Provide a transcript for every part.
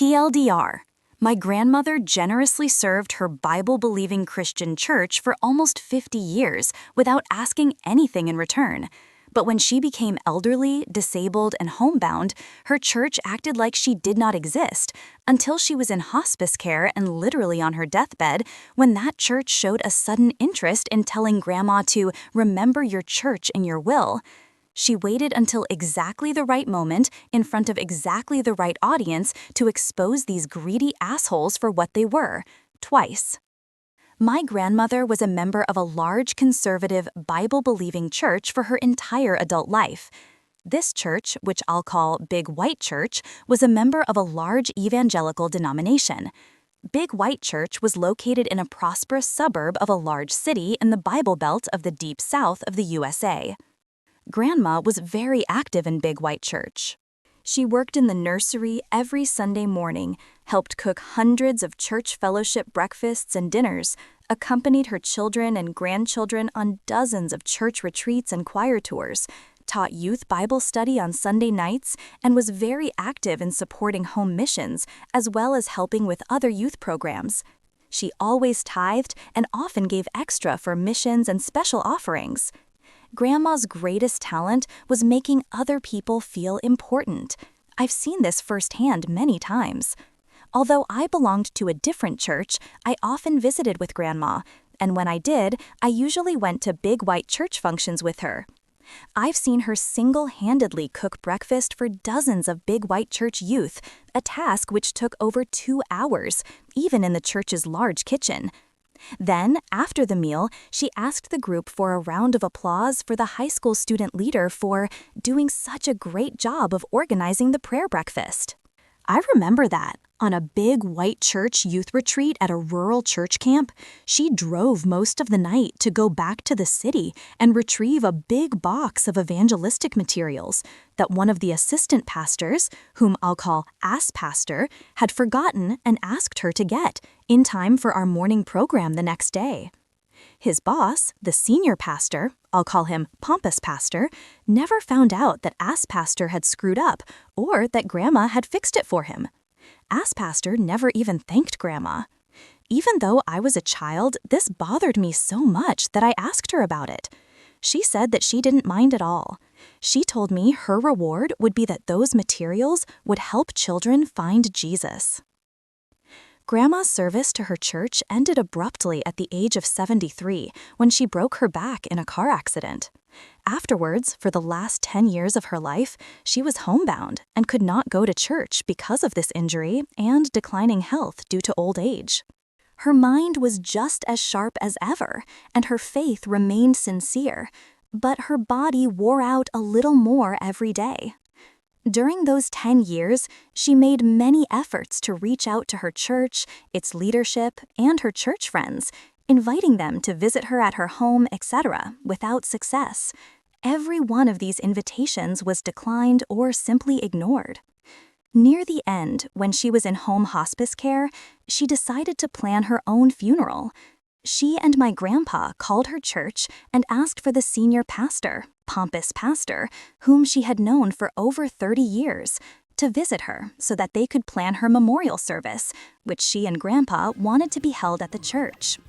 TLDR, my grandmother generously served her Bible-believing Christian church for almost 50 years without asking anything in return. But when she became elderly, disabled, and homebound, her church acted like she did not exist until she was in hospice care and literally on her deathbed, when that church showed a sudden interest in telling Grandma to remember your church in your will. She waited until exactly the right moment, in front of exactly the right audience, to expose these greedy assholes for what they were, twice. My grandmother was a member of a large conservative, Bible-believing church for her entire adult life. This church, which I'll call Big White Church, was a member of a large evangelical denomination. Big White Church was located in a prosperous suburb of a large city in the Bible Belt of the Deep South of the USA. Grandma was very active in Big White Church. She worked in the nursery every Sunday morning, helped cook hundreds of church fellowship breakfasts and dinners, accompanied her children and grandchildren on dozens of church retreats and choir tours, taught youth Bible study on Sunday nights, and was very active in supporting home missions as well as helping with other youth programs. She always tithed and often gave extra for missions and special offerings. Grandma's greatest talent was making other people feel important. I've seen this firsthand many times. Although I belonged to a different church, I often visited with Grandma, and when I did, I usually went to Big White Church functions with her. I've seen her single-handedly cook breakfast for dozens of Big White Church youth, a task which took over 2 hours, even in the church's large kitchen. Then, after the meal, she asked the group for a round of applause for the high school student leader for doing such a great job of organizing the prayer breakfast. I remember that. On a Big White Church youth retreat at a rural church camp, she drove most of the night to go back to the city and retrieve a big box of evangelistic materials that one of the assistant pastors, whom I'll call Ass Pastor, had forgotten and asked her to get in time for our morning program the next day. His boss, the senior pastor, I'll call him Pompous Pastor, never found out that Ass Pastor had screwed up or that Grandma had fixed it for him. Ass Pastor never even thanked Grandma. Even though I was a child, this bothered me so much that I asked her about it. She said that she didn't mind at all. She told me her reward would be that those materials would help children find Jesus. Grandma's service to her church ended abruptly at the age of 73 when she broke her back in a car accident. Afterwards, for the last 10 years of her life, she was homebound and could not go to church because of this injury and declining health due to old age. Her mind was just as sharp as ever, and her faith remained sincere, but her body wore out a little more every day. During those 10 years, she made many efforts to reach out to her church, its leadership, and her church friends, inviting them to visit her at her home, etc., without success. Every one of these invitations was declined or simply ignored. Near the end, when she was in home hospice care, she decided to plan her own funeral. She and my grandpa called her church and asked for the senior pastor, Pompous Pastor, whom she had known for over 30 years, to visit her so that they could plan her memorial service, which she and Grandpa wanted to be held at the church.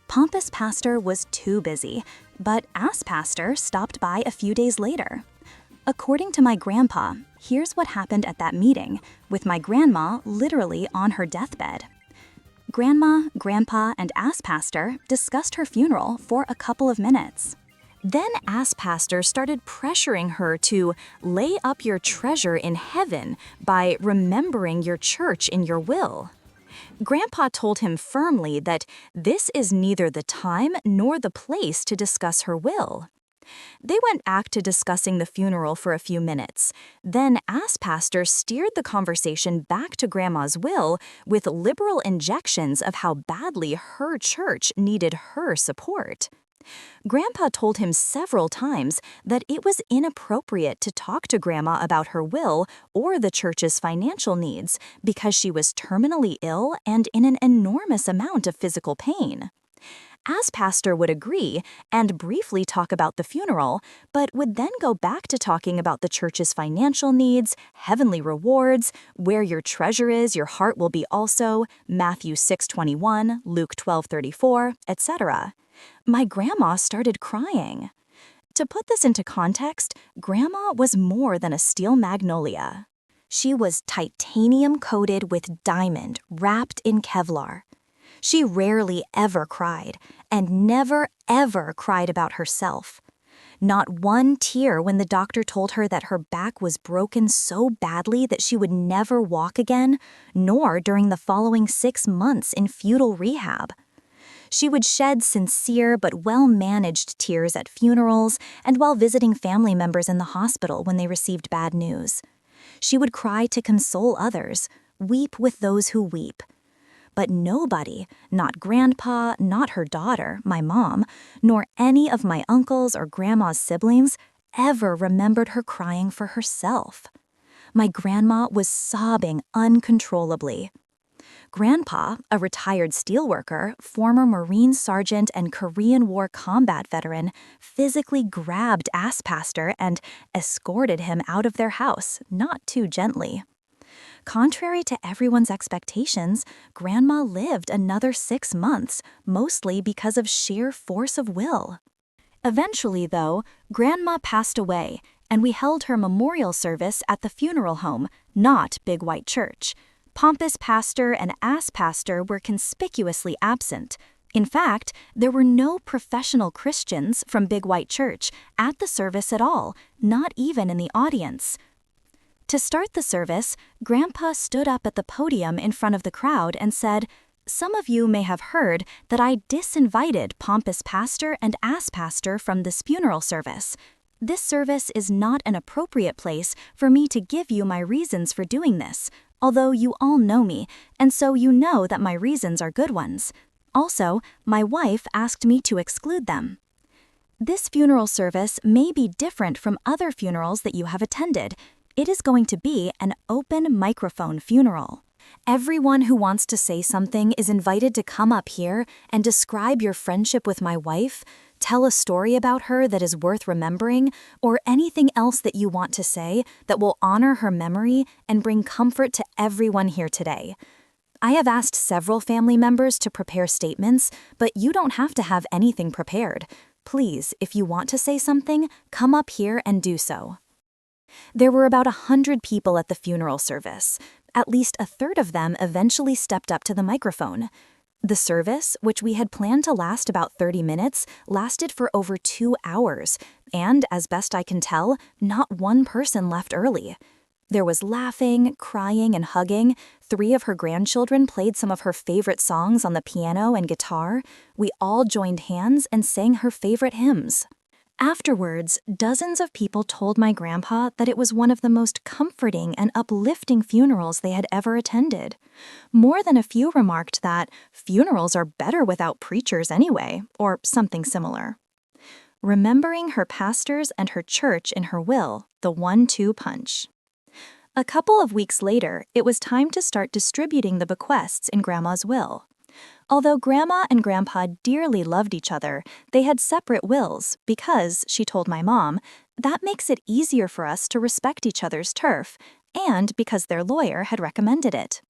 Pompous Pastor was too busy, but Ass Pastor stopped by a few days later. According to my grandpa, here's what happened at that meeting, with my grandma literally on her deathbed. Grandma, Grandpa, and Ass Pastor discussed her funeral for a couple of minutes. Then Ass Pastor started pressuring her to lay up your treasure in heaven by remembering your church in your will. Grandpa told him firmly that this is neither the time nor the place to discuss her will. They went back to discussing the funeral for a few minutes. Then Ass Pastor steered the conversation back to Grandma's will with liberal injections of how badly her church needed her support. Grandpa told him several times that it was inappropriate to talk to Grandma about her will or the church's financial needs because she was terminally ill and in an enormous amount of physical pain. As pastor would agree and briefly talk about the funeral, but would then go back to talking about the church's financial needs, heavenly rewards, where your treasure is, your heart will be also, Matthew 6:21, Luke 12:34, etc. My grandma started crying. To put this into context, Grandma was more than a steel magnolia. She was titanium-coated with diamond wrapped in Kevlar. She rarely ever cried, and never ever cried about herself. Not one tear when the doctor told her that her back was broken so badly that she would never walk again, nor during the following 6 months in futile rehab. She would shed sincere but well-managed tears at funerals and while visiting family members in the hospital when they received bad news. She would cry to console others, weep with those who weep. But nobody, not Grandpa, not her daughter, my mom, nor any of my uncles or Grandma's siblings, ever remembered her crying for herself. My grandma was sobbing uncontrollably. Grandpa, a retired steelworker, former Marine sergeant and Korean War combat veteran, physically grabbed Pastor and escorted him out of their house, not too gently. Contrary to everyone's expectations, Grandma lived another 6 months, mostly because of sheer force of will. Eventually, though, Grandma passed away, and we held her memorial service at the funeral home, not Big White Church. Pompous pastor and ass pastor were conspicuously absent. In fact, there were no professional Christians from Big White Church at the service at all, not even in the audience. To start the service, Grandpa stood up at the podium in front of the crowd and said, "Some of you may have heard that I disinvited pompous pastor and ass pastor from this funeral service. This service is not an appropriate place for me to give you my reasons for doing this, although you all know me, and so you know that my reasons are good ones. Also, my wife asked me to exclude them. This funeral service may be different from other funerals that you have attended. It is going to be an open microphone funeral. Everyone who wants to say something is invited to come up here and describe your friendship with my wife, tell a story about her that is worth remembering, or anything else that you want to say that will honor her memory and bring comfort to everyone here today. I have asked several family members to prepare statements, but you don't have to have anything prepared. Please, if you want to say something, come up here and do so." There were about 100 people at the funeral service. At least a third of them eventually stepped up to the microphone. The service, which we had planned to last about 30 minutes, lasted for over 2 hours, and as best I can tell, not one person left early. There was laughing, crying, and hugging. 3 of her grandchildren played some of her favorite songs on the piano and guitar. We all joined hands and sang her favorite hymns. Afterwards, dozens of people told my grandpa that it was one of the most comforting and uplifting funerals they had ever attended. More than a few remarked that funerals are better without preachers anyway, or something similar. Remembering her pastors and her church in her will, the 1-2 punch. A couple of weeks later, it was time to start distributing the bequests in Grandma's will. Although Grandma and Grandpa dearly loved each other, they had separate wills because, she told my mom, that makes it easier for us to respect each other's turf, and because their lawyer had recommended it.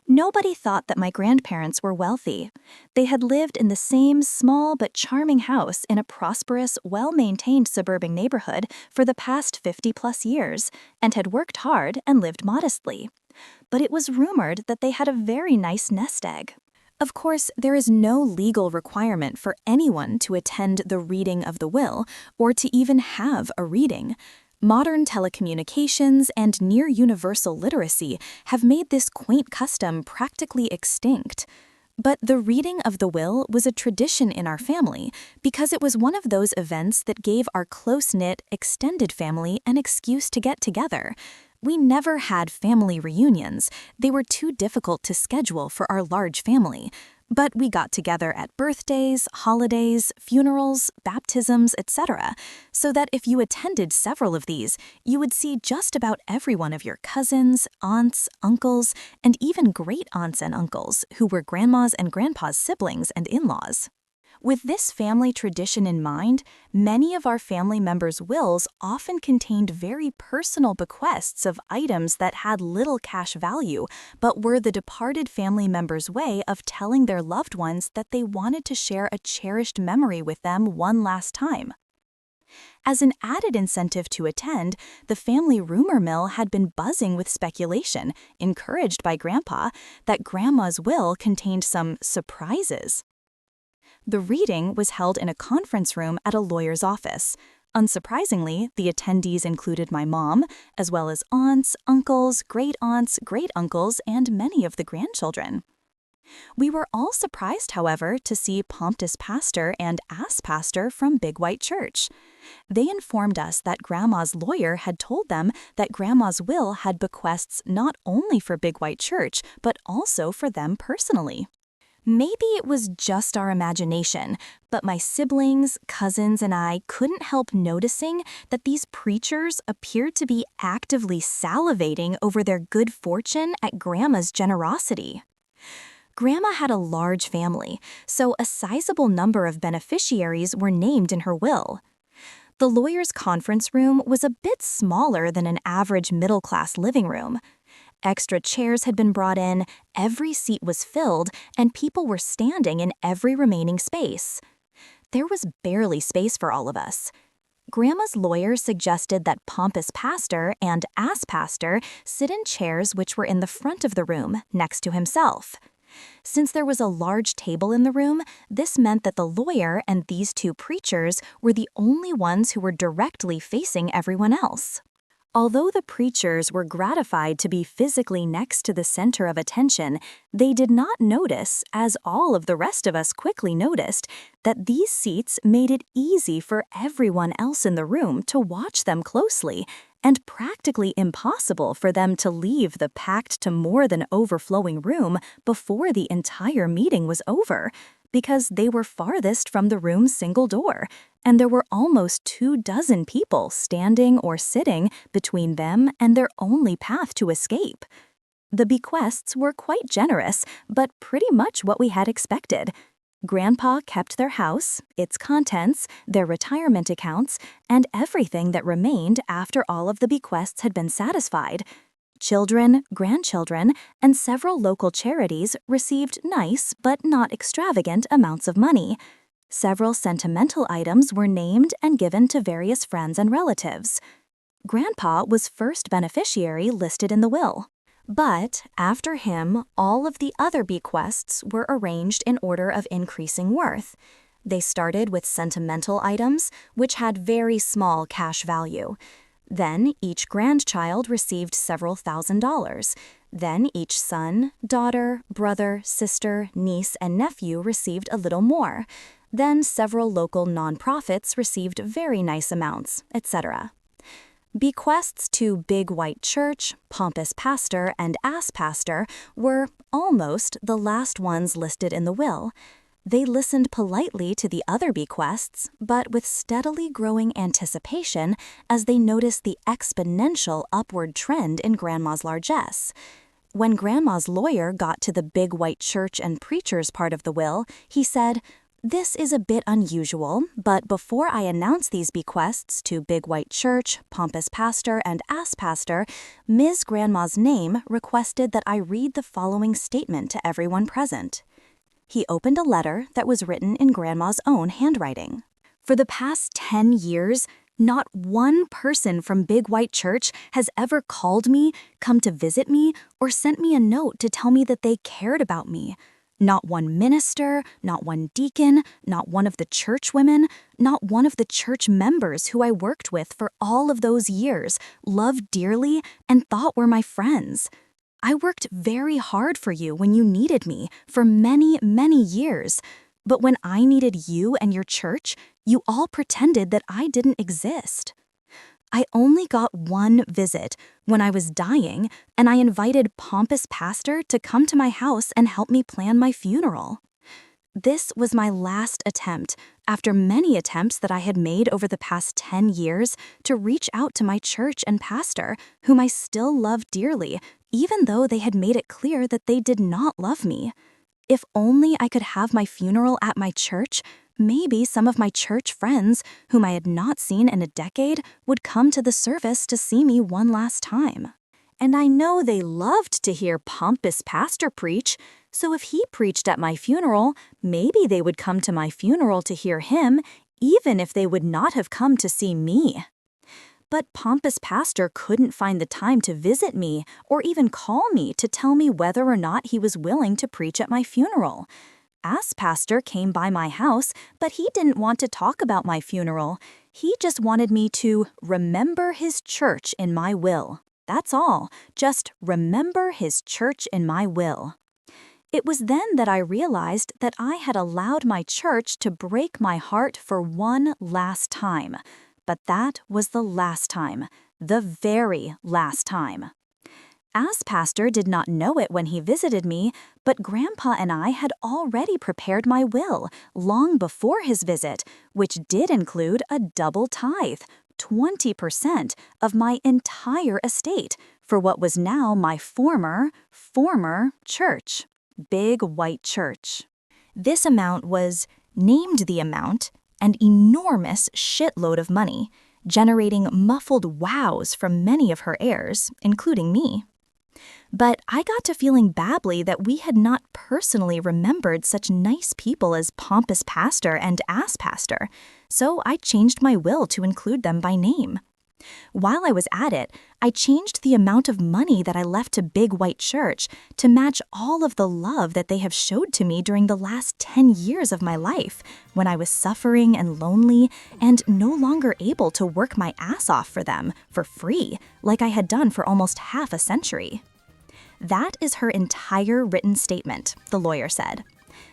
Nobody thought that my grandparents were wealthy. They had lived in the same small but charming house in a prosperous, well-maintained suburban neighborhood for the past 50-plus years, and had worked hard and lived modestly. But it was rumored that they had a very nice nest egg. Of course, there is no legal requirement for anyone to attend the reading of the will or to even have a reading. Modern telecommunications and near-universal literacy have made this quaint custom practically extinct. But the reading of the will was a tradition in our family because it was one of those events that gave our close-knit, extended family an excuse to get together. We never had family reunions. They were too difficult to schedule for our large family. But we got together at birthdays, holidays, funerals, baptisms, etc., so that if you attended several of these, you would see just about every one of your cousins, aunts, uncles, and even great-aunts and uncles who were Grandma's and Grandpa's siblings and in-laws. With this family tradition in mind, many of our family members' wills often contained very personal bequests of items that had little cash value, but were the departed family members' way of telling their loved ones that they wanted to share a cherished memory with them one last time. As an added incentive to attend, the family rumor mill had been buzzing with speculation, encouraged by Grandpa, that Grandma's will contained some surprises. The reading was held in a conference room at a lawyer's office. Unsurprisingly, the attendees included my mom, as well as aunts, uncles, great-uncles, and many of the grandchildren. We were all surprised, however, to see pompous pastor and ass pastor from Big White Church. They informed us that Grandma's lawyer had told them that Grandma's will had bequests not only for Big White Church, but also for them personally. Maybe it was just our imagination, but my siblings, cousins, and I couldn't help noticing that these preachers appeared to be actively salivating over their good fortune at Grandma's generosity. Grandma had a large family, so a sizable number of beneficiaries were named in her will. The lawyer's conference room was a bit smaller than an average middle-class living room. Extra chairs had been brought in, every seat was filled, and people were standing in every remaining space. There was barely space for all of us. Grandma's lawyer suggested that pompous pastor and ass pastor sit in chairs which were in the front of the room, next to himself. Since there was a large table in the room, this meant that the lawyer and these two preachers were the only ones who were directly facing everyone else. Although the preachers were gratified to be physically next to the center of attention, they did not notice, as all of the rest of us quickly noticed, that these seats made it easy for everyone else in the room to watch them closely, and practically impossible for them to leave the packed to more than overflowing room before the entire meeting was over, because they were farthest from the room's single door, and there were almost 24 people standing or sitting between them and their only path to escape. The bequests were quite generous, but pretty much what we had expected. Grandpa kept their house, its contents, their retirement accounts, and everything that remained after all of the bequests had been satisfied. Children, grandchildren, and several local charities received nice but not extravagant amounts of money. Several sentimental items were named and given to various friends and relatives. Grandpa was first beneficiary listed in the will. But, after him, all of the other bequests were arranged in order of increasing worth. They started with sentimental items, which had very small cash value. Then each grandchild received several $1,000s. Then each son, daughter, brother, sister, niece, and nephew received a little more. Then several local nonprofits received very nice amounts, etc. Bequests to Big White Church, pompous pastor, and ass pastor were almost the last ones listed in the will. They listened politely to the other bequests, but with steadily growing anticipation as they noticed the exponential upward trend in Grandma's largesse. When Grandma's lawyer got to the Big White Church and preachers part of the will, he said, "This is a bit unusual, but before I announce these bequests to Big White Church, pompous pastor, and ass pastor, Ms. Grandma's name requested that I read the following statement to everyone present." He opened a letter that was written in Grandma's own handwriting. For the past 10 years, not one person from Big White Church has ever called me, come to visit me, or sent me a note to tell me that they cared about me. Not one minister, not one deacon, not one of the church women, not one of the church members who I worked with for all of those years, loved dearly, and thought were my friends. I worked very hard for you when you needed me for many, many years. But when I needed you and your church, you all pretended that I didn't exist. I only got one visit when I was dying, and I invited pompous pastor to come to my house and help me plan my funeral. This was my last attempt, after many attempts that I had made over the past 10 years, to reach out to my church and pastor, whom I still loved dearly, even though they had made it clear that they did not love me. If only I could have my funeral at my church, Maybe some of my church friends, whom I had not seen in a decade, would come to the service to see me one last time. And I know they loved to hear pompous pastor preach, so if he preached at my funeral, maybe they would come to my funeral to hear him, even if they would not have come to see me. But pompous pastor couldn't find the time to visit me or even call me to tell me whether or not he was willing to preach at my funeral. Pastor came by my house, but he didn't want to talk about my funeral. He just wanted me to remember his church in my will. That's all. Just remember his church in my will. It was then that I realized that I had allowed my church to break my heart for one last time. But that was the last time. The very last time. Pastor did not know it when he visited me, but Grandpa and I had already prepared my will long before his visit, which did include a double tithe, 20% of my entire estate for what was now my former church, Big White Church. This amount was named the amount, an enormous shitload of money, generating muffled wows from many of her heirs, including me. But I got to feeling badly that we had not personally remembered such nice people as pompous pastor and ass pastor, so I changed my will to include them by name. While I was at it, I changed the amount of money that I left to Big White Church to match all of the love that they have showed to me during the last 10 years of my life, when I was suffering and lonely and no longer able to work my ass off for them for free, like I had done for almost half a century. That is her entire written statement, the lawyer said.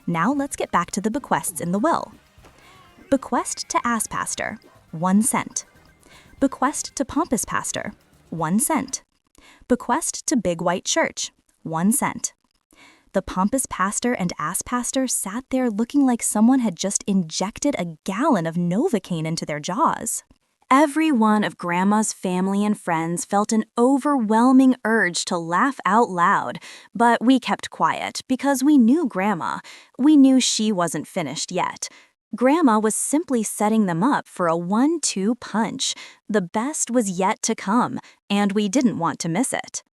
Now let's get back to the bequests in the will. Bequest to ass pastor, 1 cent. Bequest to pompous pastor, 1 cent. Bequest to Big White Church, 1 cent. The pompous pastor and ass pastor sat there looking like someone had just injected a gallon of Novocaine into their jaws. Every one of Grandma's family and friends felt an overwhelming urge to laugh out loud, but we kept quiet because we knew Grandma. We knew she wasn't finished yet. Grandma was simply setting them up for a 1-2 punch. The best was yet to come, and we didn't want to miss it.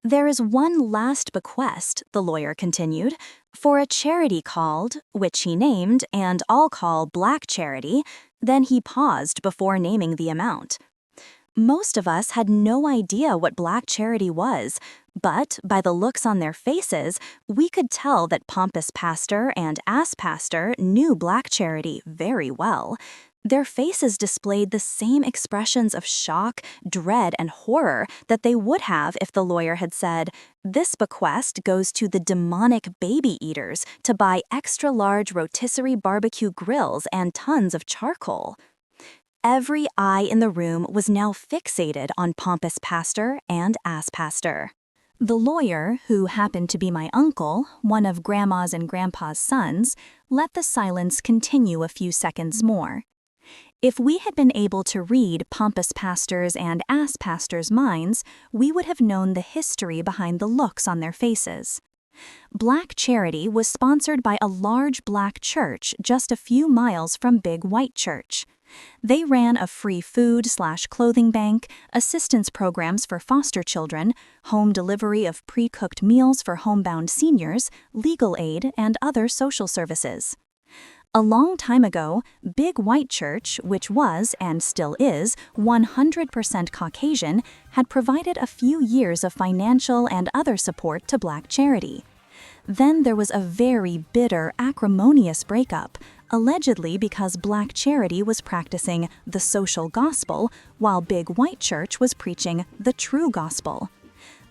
There is one last bequest, the lawyer continued, for a charity called, which he named, and I'll call Black Charity. Then he paused before naming the amount. Most of us had no idea what Black Charity was, but by the looks on their faces, we could tell that pompous pastor and ass pastor knew Black Charity very well. Their faces displayed the same expressions of shock, dread, and horror that they would have if the lawyer had said, "This bequest goes to the demonic baby eaters to buy extra-large rotisserie barbecue grills and tons of charcoal." Every eye in the room was now fixated on pompous pastor and ass pastor. The lawyer, who happened to be my uncle, one of Grandma's and Grandpa's sons, let the silence continue a few seconds more. If we had been able to read pompous pastors' and ass pastors' minds, we would have known the history behind the looks on their faces. Black Charity was sponsored by a large black church just a few miles from Big White Church. They ran a free food/clothing bank, assistance programs for foster children, home delivery of pre-cooked meals for homebound seniors, legal aid, and other social services. A long time ago, Big White Church, which was, and still is, 100% Caucasian, had provided a few years of financial and other support to Black Charity. Then there was a very bitter, acrimonious breakup, allegedly because Black Charity was practicing the social gospel, while Big White Church was preaching the true gospel.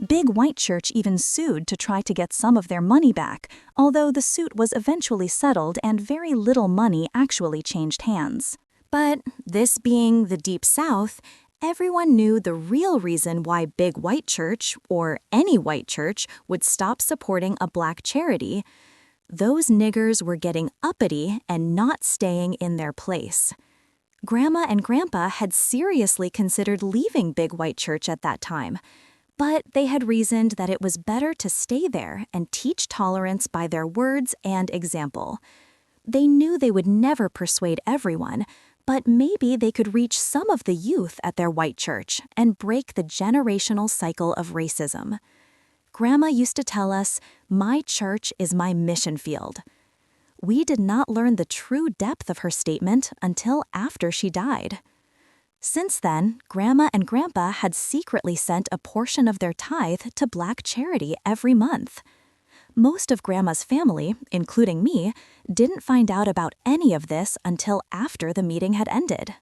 Big White Church even sued to try to get some of their money back, although the suit was eventually settled and very little money actually changed hands. But this being the Deep South, everyone knew the real reason why Big White Church, or any white church, would stop supporting a Black charity. Those niggers were getting uppity and not staying in their place. Grandma and Grandpa had seriously considered leaving Big White Church at that time, but they had reasoned that it was better to stay there and teach tolerance by their words and example. They knew they would never persuade everyone, but maybe they could reach some of the youth at their white church and break the generational cycle of racism. Grandma used to tell us, "My church is my mission field." We did not learn the true depth of her statement until after she died. Since then, Grandma and Grandpa had secretly sent a portion of their tithe to Black charity every month. Most of Grandma's family, including me, didn't find out about any of this until after the meeting had ended.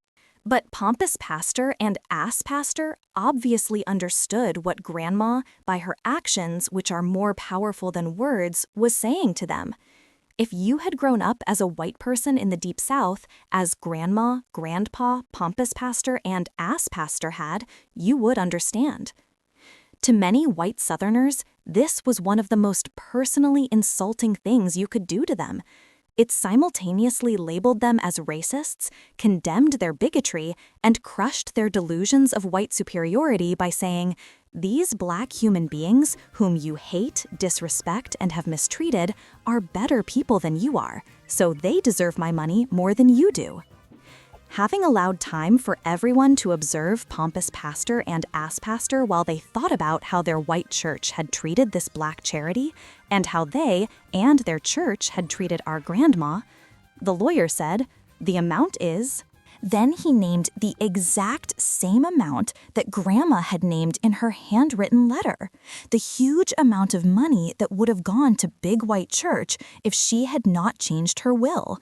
But pompous pastor and ass pastor obviously understood what Grandma, by her actions which are more powerful than words, was saying to them. If you had grown up as a white person in the Deep South, as Grandma, Grandpa, pompous pastor, and ass pastor had, you would understand. To many white Southerners, this was one of the most personally insulting things you could do to them. It simultaneously labeled them as racists, condemned their bigotry, and crushed their delusions of white superiority by saying, "These Black human beings, whom you hate, disrespect, and have mistreated, are better people than you are, so they deserve my money more than you do." Having allowed time for everyone to observe pompous pastor and ass pastor while they thought about how their white church had treated this Black charity and how they and their church had treated our grandma, the lawyer said, "The amount is..." Then he named the exact same amount that Grandma had named in her handwritten letter, the huge amount of money that would have gone to Big White Church if she had not changed her will.